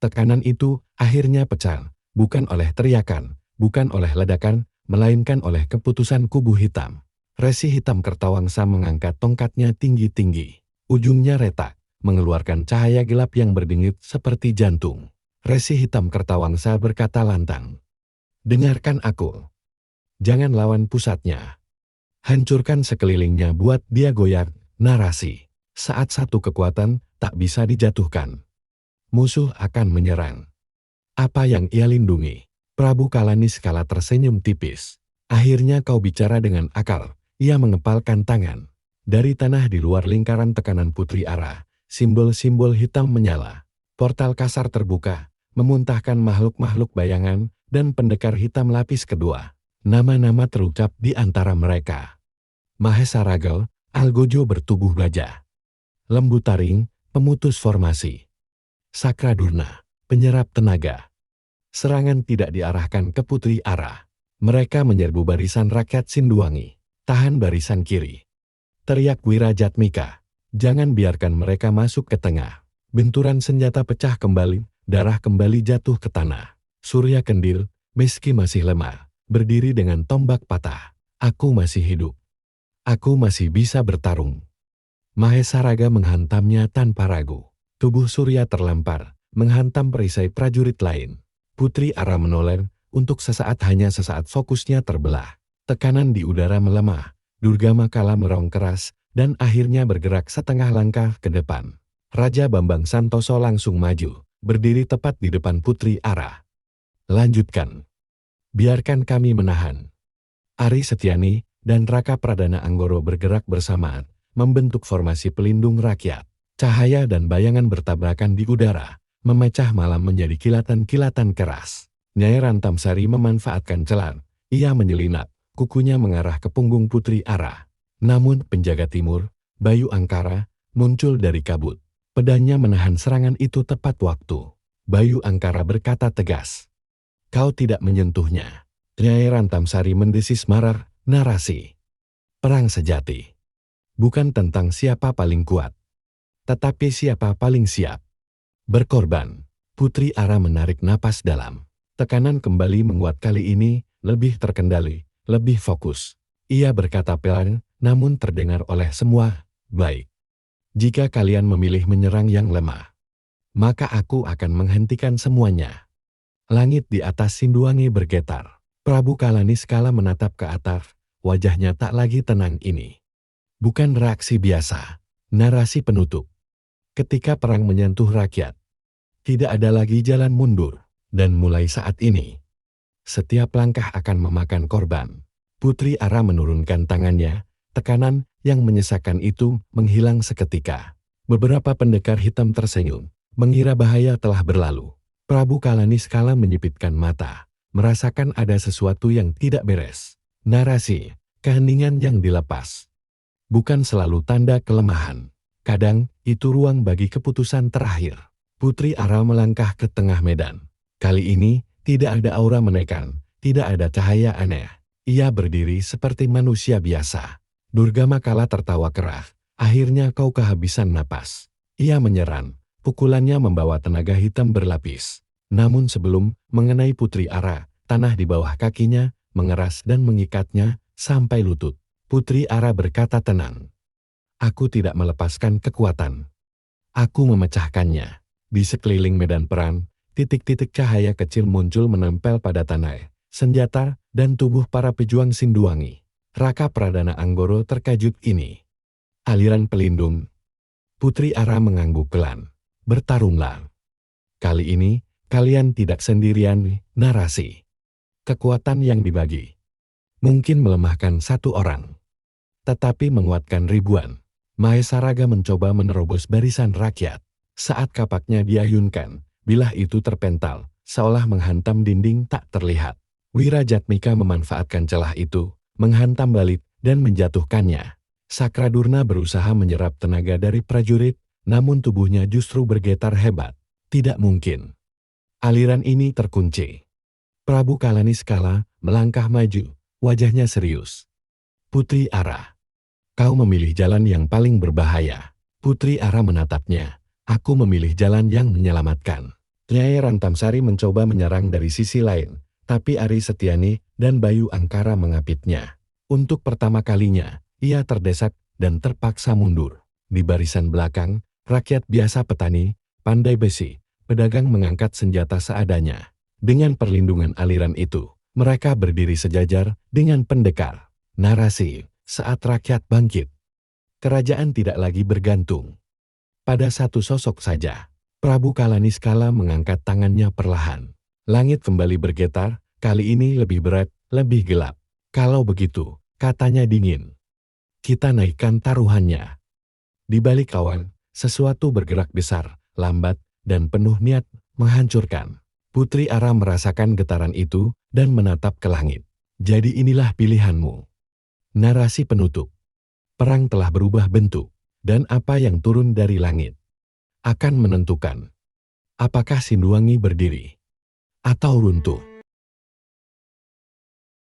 Tekanan itu akhirnya pecah, bukan oleh teriakan, bukan oleh ledakan, melainkan oleh keputusan kubu hitam. Resi hitam Kertawangsa mengangkat tongkatnya tinggi-tinggi. Ujungnya retak, mengeluarkan cahaya gelap yang berdengit seperti jantung. Resi hitam Kertawangsa berkata lantang, "Dengarkan aku. Jangan lawan pusatnya. Hancurkan sekelilingnya, buat dia goyah." Narasi. Saat satu kekuatan tak bisa dijatuhkan, musuh akan menyerang. Apa yang ia lindungi? Prabu Kalaniskala tersenyum tipis. "Akhirnya kau bicara dengan akal." Ia mengepalkan tangan. Dari tanah di luar lingkaran tekanan Putri Ara, simbol-simbol hitam menyala. Portal kasar terbuka, memuntahkan makhluk-makhluk bayangan dan pendekar hitam lapis kedua. Nama-nama terucap di antara mereka. Mahesa Ragal, Algojo bertubuh baja. Lembu Taring, pemutus formasi. Sakradurna, penyerap tenaga. Serangan tidak diarahkan ke Putri Ara. Mereka menyerbu barisan rakyat Sinduwangi. "Tahan barisan kiri," teriak Wirajatmika. "Jangan biarkan mereka masuk ke tengah." Benturan senjata pecah kembali, darah kembali jatuh ke tanah. Surya Kendil, meski masih lemah, berdiri dengan tombak patah. "Aku masih hidup. Aku masih bisa bertarung." Mahesa Raga menghantamnya tanpa ragu. Tubuh Surya terlempar, menghantam perisai prajurit lain. Putri Ara menoleh, untuk sesaat, hanya sesaat, fokusnya terbelah. Tekanan di udara melemah, Durgamakala merong keras, dan akhirnya bergerak setengah langkah ke depan. Raja Bambang Santoso langsung maju, berdiri tepat di depan Putri Ara. "Lanjutkan. Biarkan kami menahan." Ari Setiani dan Raka Pradana Anggoro bergerak bersamaan, membentuk formasi pelindung rakyat. Cahaya dan bayangan bertabrakan di udara, memecah malam menjadi kilatan-kilatan keras. Nyai Rantamsari memanfaatkan celah. Ia menyelinap, kukunya mengarah ke punggung Putri Ara. Namun penjaga timur, Bayu Angkara, muncul dari kabut. Pedangnya menahan serangan itu tepat waktu. Bayu Angkara berkata tegas, "Kau tidak menyentuhnya." Nyai Rantamsari mendesis marah. Narasi. Perang sejati bukan tentang siapa paling kuat, tetapi siapa paling siap berkorban. Putri Ara menarik napas dalam. Tekanan kembali menguat, kali ini lebih terkendali, lebih fokus. Ia berkata pelan, namun terdengar oleh semua, "Baik. Jika kalian memilih menyerang yang lemah, maka aku akan menghentikan semuanya." Langit di atas Sinduwangi bergetar. Prabu Kalaniskala menatap ke atas, wajahnya tak lagi tenang. Ini bukan reaksi biasa. Narasi penutup. Ketika perang menyentuh rakyat, tidak ada lagi jalan mundur. Dan mulai saat ini, setiap langkah akan memakan korban. Putri Ara menurunkan tangannya, tekanan yang menyesakkan itu menghilang seketika. Beberapa pendekar hitam tersenyum, mengira bahaya telah berlalu. Prabu Kalaniskala menyipitkan mata, merasakan ada sesuatu yang tidak beres. Narasi, keheningan yang dilepas, bukan selalu tanda kelemahan. Kadang, itu ruang bagi keputusan terakhir. Putri Ara melangkah ke tengah medan. Kali ini, tidak ada aura menekan, tidak ada cahaya aneh. Ia berdiri seperti manusia biasa. Durgamakala tertawa keras. "Akhirnya kau kehabisan napas." Ia menyerang, pukulannya membawa tenaga hitam berlapis. Namun sebelum mengenai Putri Ara, tanah di bawah kakinya mengeras dan mengikatnya sampai lutut. Putri Ara berkata tenang, "Aku tidak melepaskan kekuatan. Aku memecahkannya." Di sekeliling medan perang, titik-titik cahaya kecil muncul menempel pada tanah, senjata, dan tubuh para pejuang Sinduwangi. Raka Pradana Anggoro terkejut. Ini aliran pelindung. Putri Ara mengangguk pelan. "Bertarunglah. Kali ini, kalian tidak sendirian." Narasi. Kekuatan yang dibagi mungkin melemahkan satu orang, tetapi menguatkan ribuan. Mahesa Raga mencoba menerobos barisan rakyat. Saat kapaknya diayunkan, bilah itu terpental, seolah menghantam dinding tak terlihat. Wirajatmika memanfaatkan celah itu, menghantam balik, dan menjatuhkannya. Sakradurna berusaha menyerap tenaga dari prajurit, namun tubuhnya justru bergetar hebat. Tidak mungkin. Aliran ini terkunci. Prabu Kalaniskala melangkah maju, wajahnya serius. "Putri Ara, kau memilih jalan yang paling berbahaya." Putri Ara menatapnya. "Aku memilih jalan yang menyelamatkan." Nyai Rantamsari mencoba menyerang dari sisi lain, tapi Ari Setiani dan Bayu Angkara mengapitnya. Untuk pertama kalinya, ia terdesak dan terpaksa mundur. Di barisan belakang, rakyat biasa petani, pandai besi, pedagang mengangkat senjata seadanya. Dengan perlindungan aliran itu, mereka berdiri sejajar dengan pendekar. Narasi, saat rakyat bangkit. Kerajaan tidak lagi bergantung pada satu sosok saja. Prabu Kalaniskala mengangkat tangannya perlahan. Langit kembali bergetar, kali ini lebih berat, lebih gelap. Kalau begitu, katanya dingin. Kita naikkan taruhannya. Di balik awan, sesuatu bergerak besar, lambat, dan penuh niat menghancurkan. Putri Ara merasakan getaran itu dan menatap ke langit. Jadi inilah pilihanmu. Narasi penutup. Perang telah berubah bentuk, dan apa yang turun dari langit akan menentukan apakah Sindwangi berdiri atau runtuh.